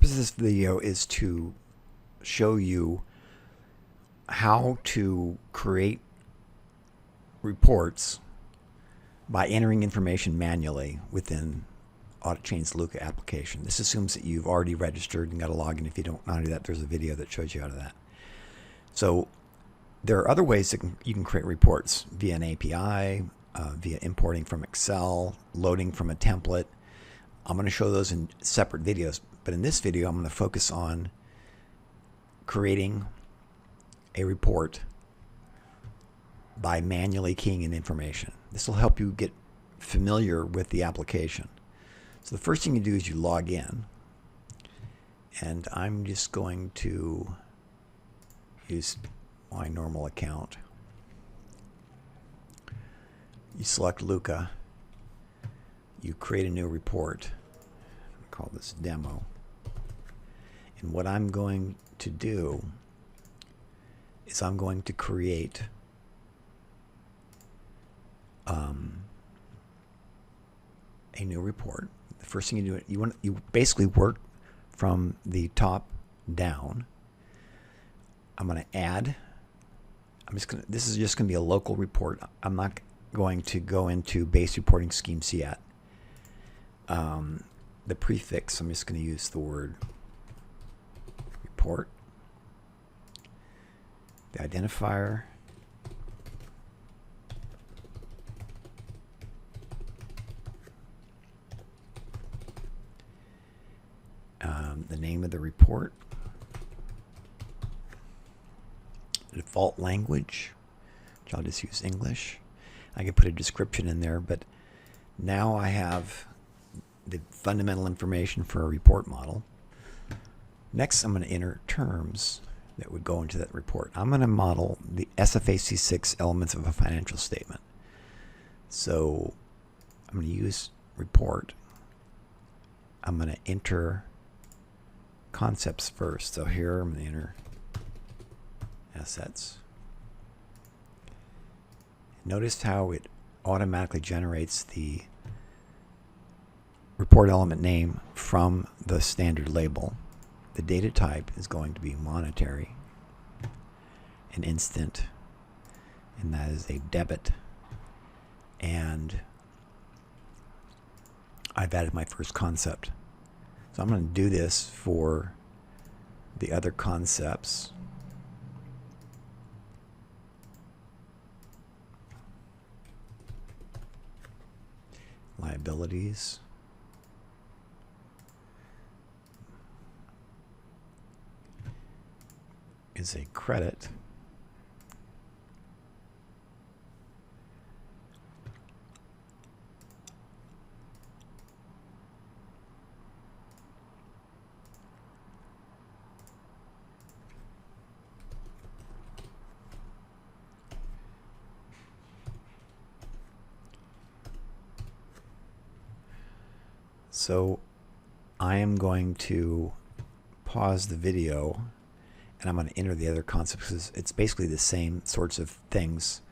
purpose of this video is to show you how to create reports by entering information manually within AuditChain's Looka application. This assumes that you've already registered and got a login. If you don't know how to do that, there's a video that shows you how to do that. So there are other ways that you can create reports via an API, via importing from Excel, loading from a template. I'm going to show those in separate videos, but in this video I'm going to focus on creating a report by manually keying in information. This will help you get familiar with the application. So the first thing you do is you log in, and I'm just going to use my normal account. You select Looka, you create a new report. I'll call this demo. And what I'm going to do is I'm going to create a new report. The first thing you do, you basically work from the top down. I'm going to add. This is just going to be a local report. I'm not going to go into base reporting schemes yet. The prefix, I'm just going to use the word report. The identifier. The name of the report. The default language, which I'll just use English. I can put a description in there, but now I have the fundamental information for a report model. Next, I'm going to enter terms that would go into that report. I'm going to model the SFAC 6 elements of a financial statement. So I'm going to use report. I'm going to enter concepts first. So here I'm going to enter assets. Notice how it automatically generates the report element name from the standard label. The data type is going to be monetary, an instant, and that is a debit. And I've added my first concept. So I'm going to do this for the other concepts. Liabilities. Is a credit. So I am going to pause the video and I'm going to enter the other concepts because it's basically the same sorts of things.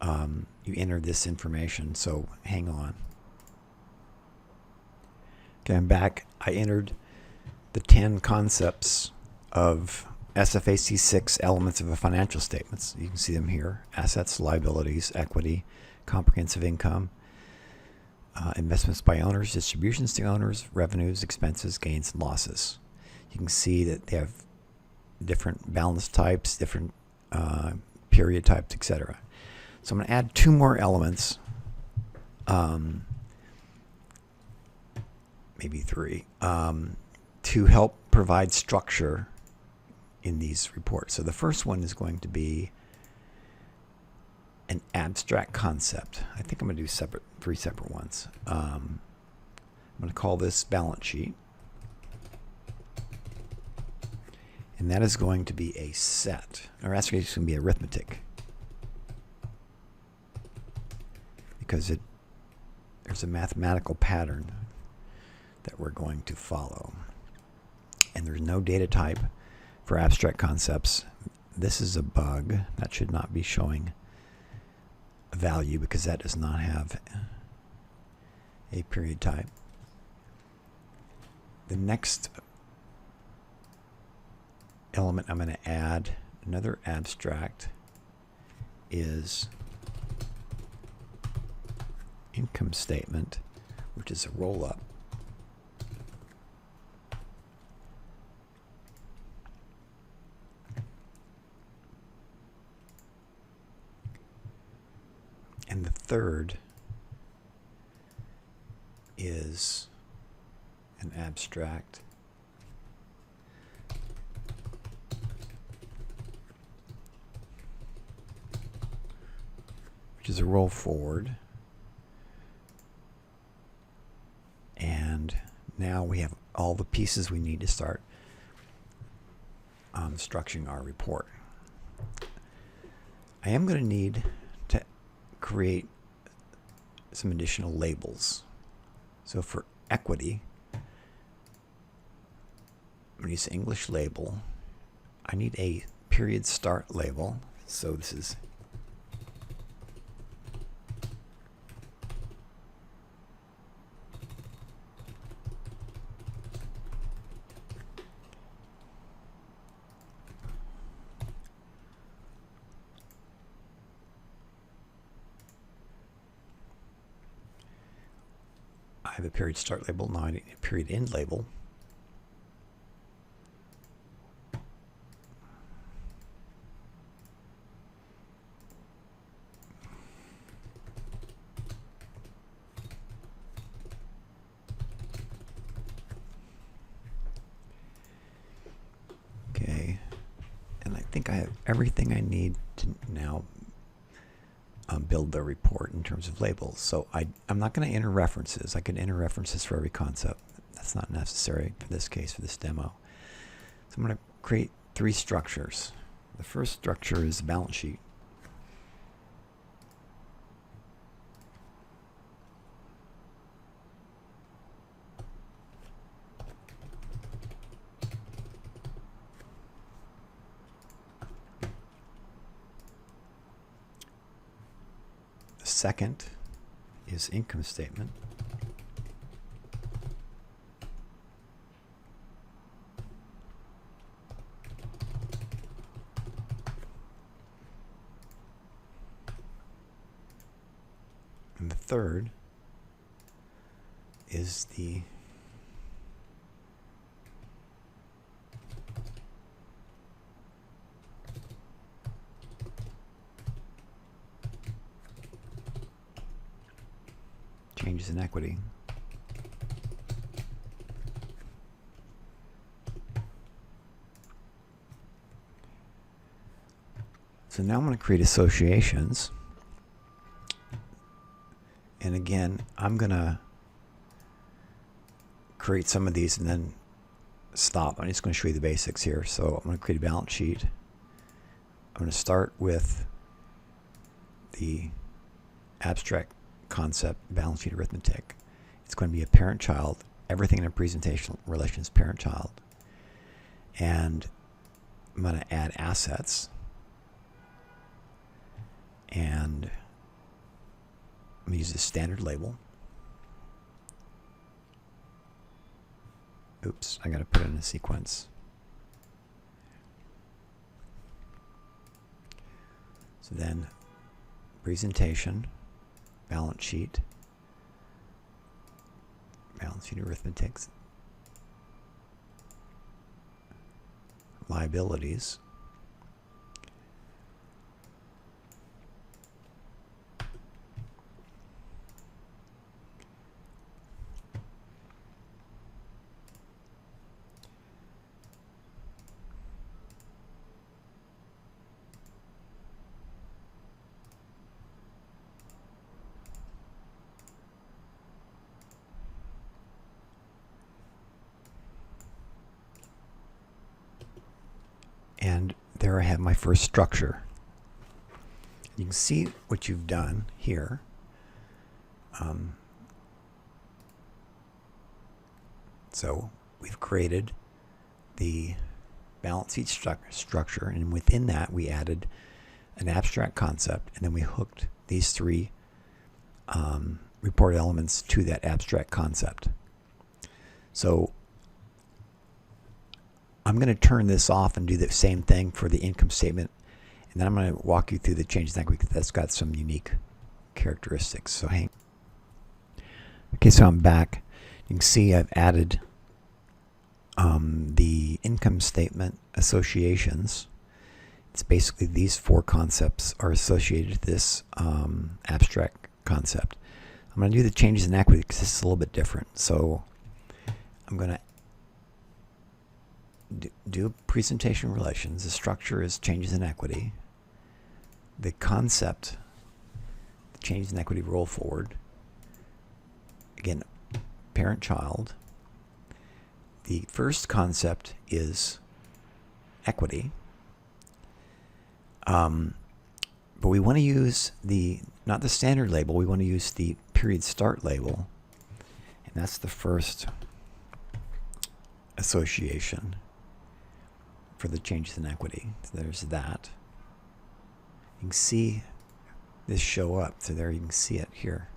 You enter this information, so hang on. Okay, I'm back. I entered the 10 concepts of SFAC 6 elements of a financial statements. You can see them here: assets, liabilities, equity, comprehensive income, investments by owners, distributions to owners, revenues, expenses, gains, and losses. You can see that they have different balance types, different period types, etc. So I'm going to add 2 more elements, maybe 3, to help provide structure in these reports. So the first one is going to be an abstract concept. I think I'm going to do 3 separate ones. I'm going to call this balance sheet. And that is going to be a set, or actually it's going to be arithmetic, because there's a mathematical pattern that we're going to follow. And there's no data type for abstract concepts. This is a bug. That should not be showing a value because that does not have a period type. The next element I'm going to add, another abstract, is income statement, which is a roll-up. And the third is an abstract which is a roll forward. And now we have all the pieces we need to start structuring our report. I am going to need to create some additional labels. So for equity, I'm going to use English label. I need a period start label. So this is I have a period start label, now I need a period end label. Okay, and I think I have everything I need to now build the report in terms of labels. So I'm not going to enter references. I could enter references for every concept. That's not necessary for this case, for this demo. So I'm going to create three structures. The first structure is the balance sheet. The second is income statement. And the third is the changes in equity. So now I'm going to create associations. And again, I'm going to create some of these and then stop. I'm just going to show you the basics here. So I'm going to create a balance sheet. I'm going to start with the abstract concept, balance sheet arithmetic. It's going to be a parent-child. Everything in a presentation relation is parent-child. And I'm going to add assets. And I'm going to use the standard label. Oops, I got to put it in a sequence. So then, presentation, balance sheet arithmetic, liabilities, and there I have my first structure. You can see what you've done here. So we've created the balance sheet structure, and within that we added an abstract concept, and then we hooked these three report elements to that abstract concept. So I'm going to turn this off and do the same thing for the income statement. And then I'm going to walk you through the changes in equity that's got some unique characteristics. So hang. Okay, so I'm back. You can see I've added the income statement associations. It's basically these four concepts are associated with this abstract concept. I'm going to do the changes in equity because this is a little bit different. So I'm going to do presentation relations. The structure is changes in equity. The concept, the changes in equity roll forward. Again, parent-child. The first concept is equity. But we want to use not the standard label, we want to use the period start label. And that's the first association for the changes in equity. So there's that. You can see this show up. So there you can see it here.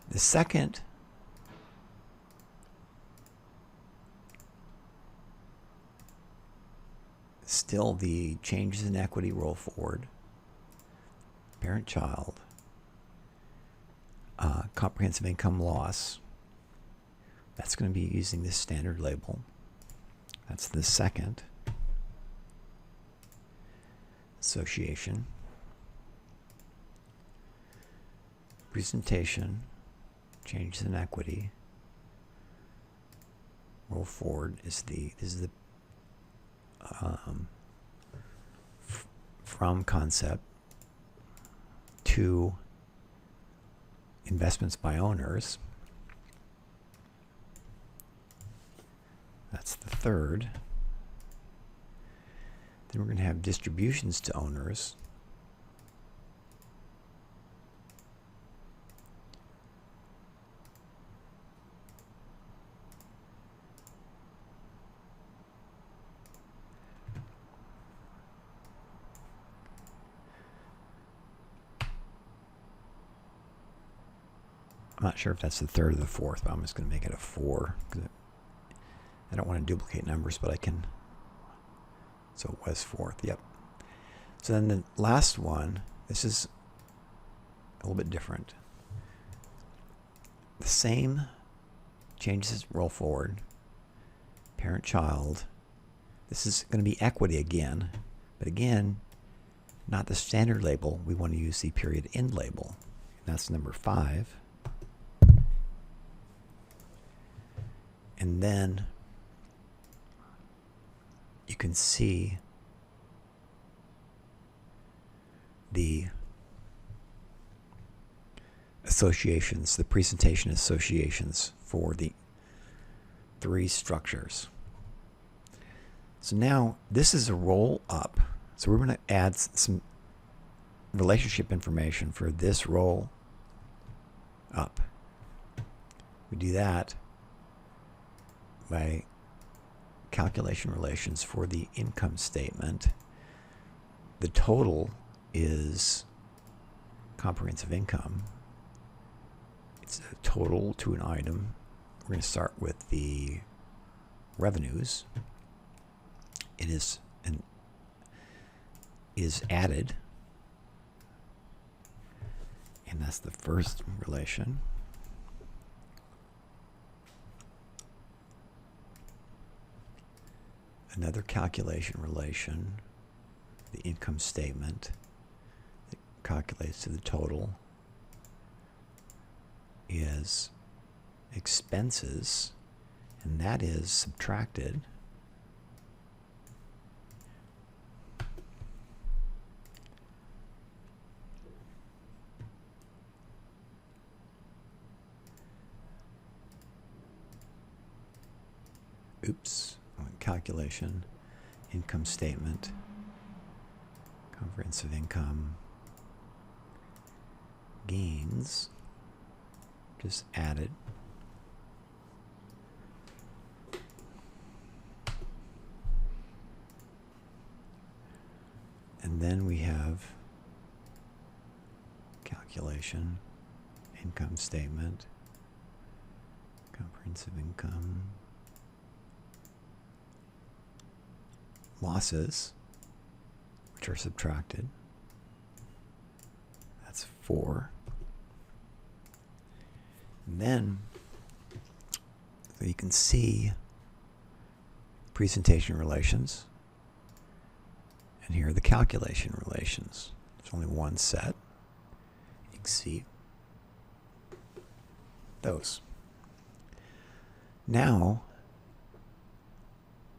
The second still the changes in equity roll forward, parent-child, comprehensive income loss. That's going to be using this standard label. That's the second association. Presentation, changes in equity, roll forward is the from concept to investments by owners. That's the third. Then we're going to have distributions to owners. I'm not sure if that's the third or the fourth, but I'm just going to make it a 4 because I don't want to duplicate numbers, but I can. So it was fourth, yep. So then the last one, this is a little bit different. The same changes roll forward, parent-child. This is going to be equity again, but again, not the standard label. We want to use the period end label. And that's number 5. And then you can see the associations, the presentation associations for the 3 structures. So now this is a roll up. So we're going to add some relationship information for this roll up. We do that by calculation relations for the income statement. The total is comprehensive income. It's a total to an item. We're going to start with the revenues. It is added, and that's the first relation. Another calculation relation, the income statement that calculates to the total, is expenses, and that is subtracted calculation, income statement, comprehensive income, gains, just added. And then we have calculation, income statement, comprehensive income, losses, which are subtracted. That's 4. And then, so you can see presentation relations. And here are the calculation relations. There's only one set. You can see those. Now,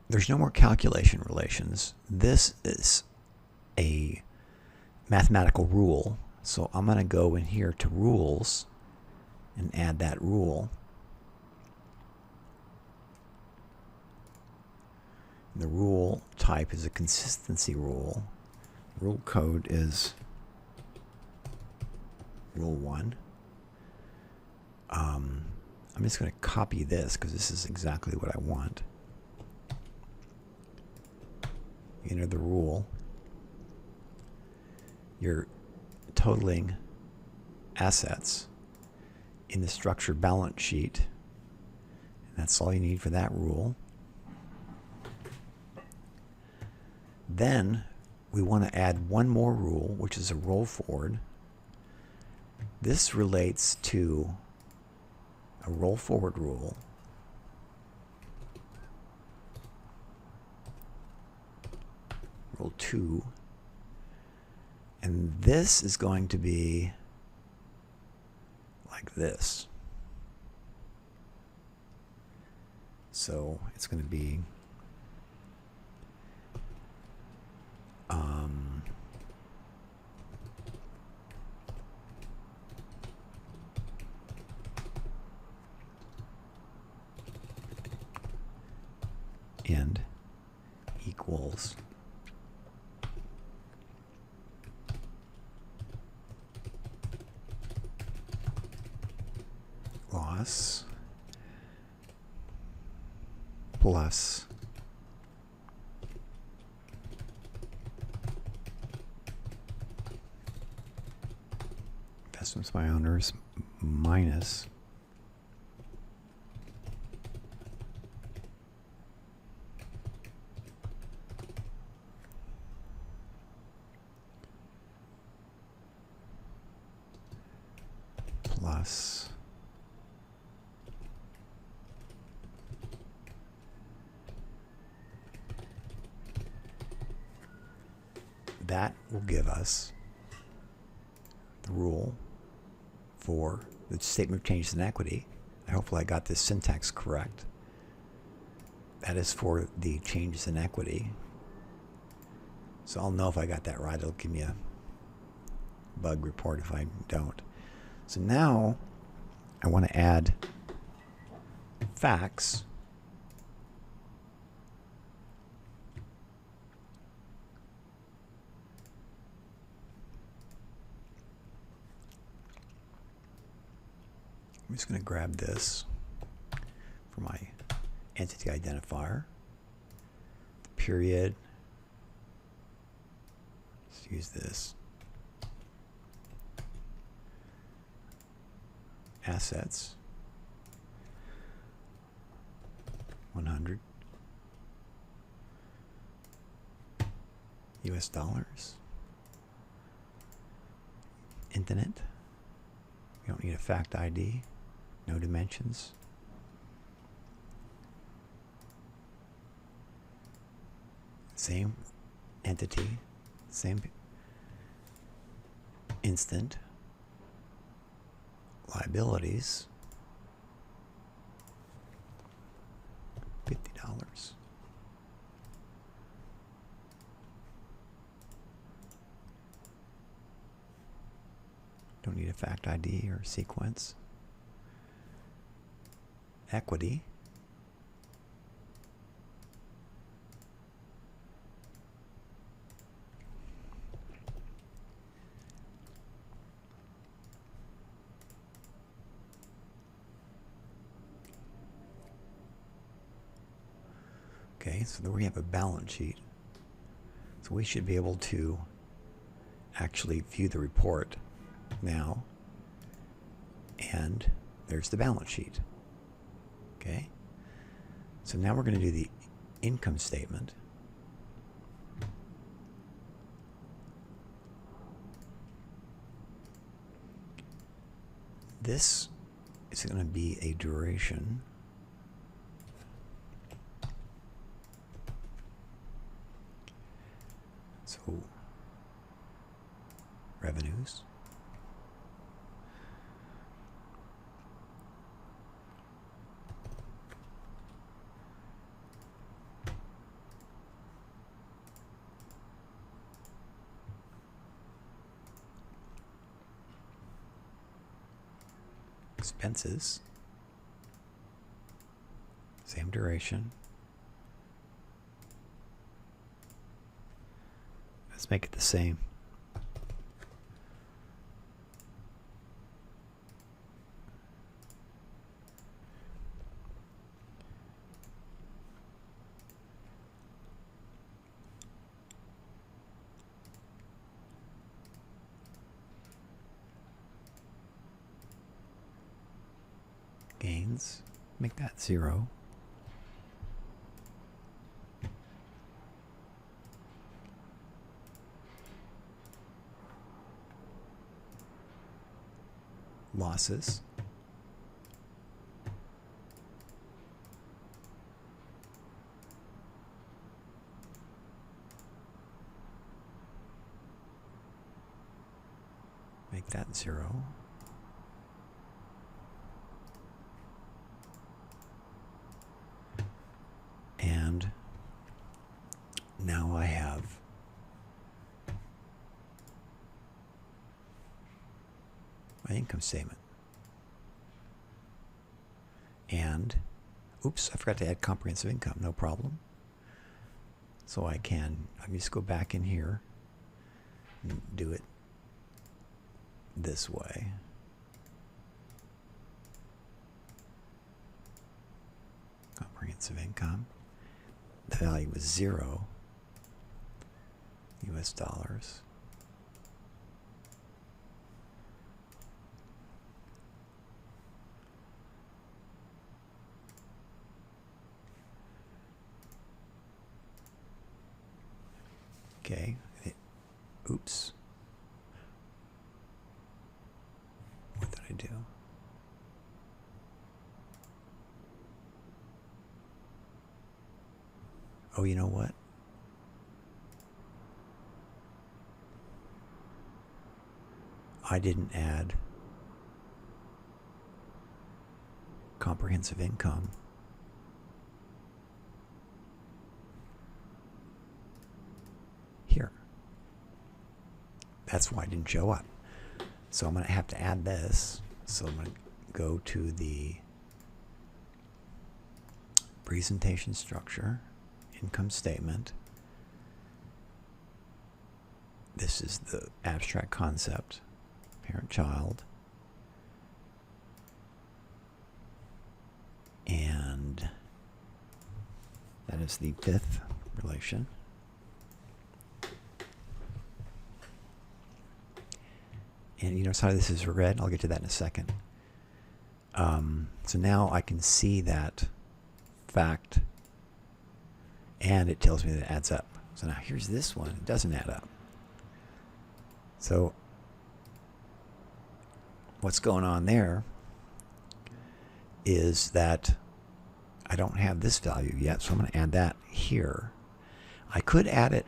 there's no more calculation relations. This is a mathematical rule. So I'm going to go in here to rules and add that rule. The rule type is a consistency rule. Rule code is rule 1. I'm just going to copy this because this is exactly what I want. Enter the rule. You're totaling assets in the structured balance sheet. And that's all you need for that rule. Then we want to add one more rule, which is a roll forward. This relates to a roll forward rule. Rule 2. And this is going to be like this. So it's going to be end equals loss plus investments by owners minus plus that will give us the rule for the statement of changes in equity. Hopefully I got this syntax correct. That is for the changes in equity. So I'll know if I got that right. It'll give me a bug report if I don't. So now I want to add facts. I'm just going to grab this for my entity identifier. The period. Let's use this. Assets. 100. US dollars. Internet. We don't need a fact ID. No dimensions. Same entity, same instant. Liabilities. $50. Don't need a fact ID or sequence. Equity. Okay, so there we have a balance sheet. So we should be able to actually view the report now. And there's the balance sheet. Okay, so now we're going to do the income statement. this is going to be a duration. So revenues. Expenses, same duration. Let's make it the same. Gains, make that 0. Losses. Make that 0. And now I have my income statement. And, oops, I forgot to add comprehensive income, no problem. So I can just go back in here and do it this way. Comprehensive income. The value was 0 US dollars. Okay. Oops. What did I do? Oh, you know what? I didn't add comprehensive income. Here. That's why it didn't show up. So I'm going to have to add this. So I'm going to go to the presentation structure, income statement. This is the abstract concept, parent-child. And that is the fifth relation. And you notice how this is red? I'll get to that in a second. So now I can see that fact, and it tells me that it adds up. So now here's this one. It doesn't add up. So what's going on there is that I don't have this value yet, so I'm going to add that here. I could add it.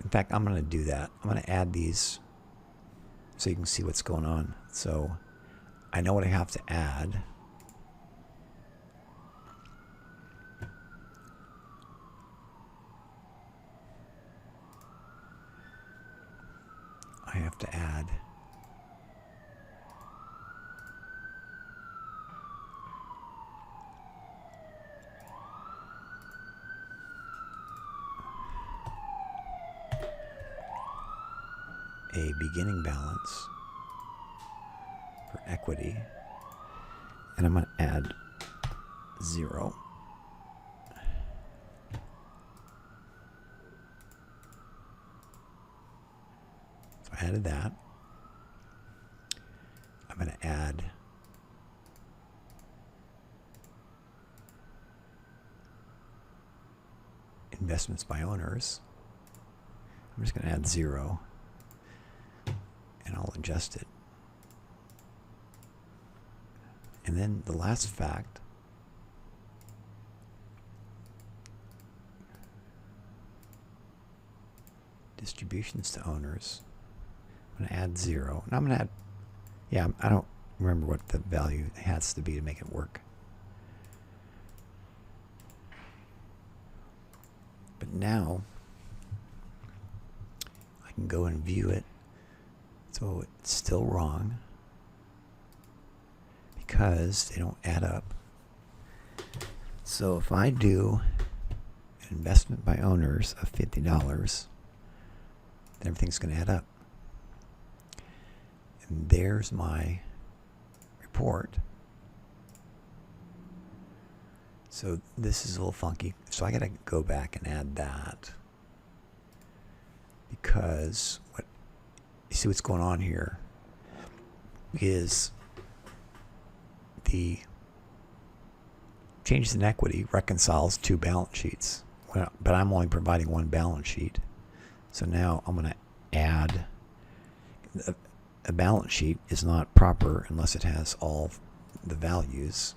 In fact, I'm going to do that. I'm going to add these so you can see what's going on. So I know what I have to add. I have to add a beginning balance for equity, and I'm going to add 0. So I added that. I'm going to add investments by owners. I'm just going to add 0. And I'll adjust it. And then the last fact, distributions to owners. I'm going to add 0. And I'm going to add, yeah, I don't remember what the value has to be to make it work. But now I can go and view it. So it's still wrong because they don't add up. So if I do an investment by owners of $50, then everything's going to add up. And there's my report. So this is a little funky. So I got to go back and add that, because what you see what's going on here is the changes in equity reconciles 2 balance sheets. Well, but I'm only providing 1 balance sheet. So now I'm going to add a balance sheet is not proper unless it has all the values.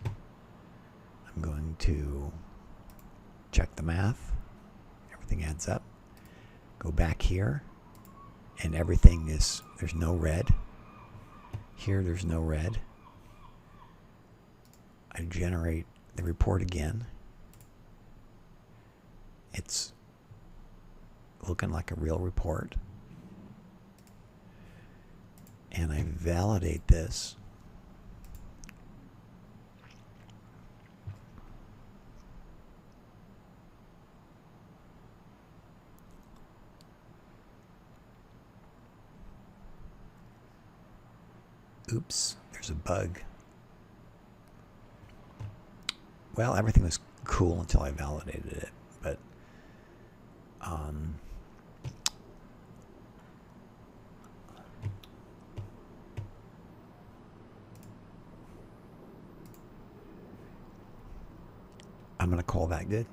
I'm going to check the math. Everything adds up. Go back here, and everything is, there's no red. Here there's no red. I generate the report again. It's looking like a real report. And I validate this. Oops, there's a bug. Well, everything was cool until I validated it, but I'm going to call that good.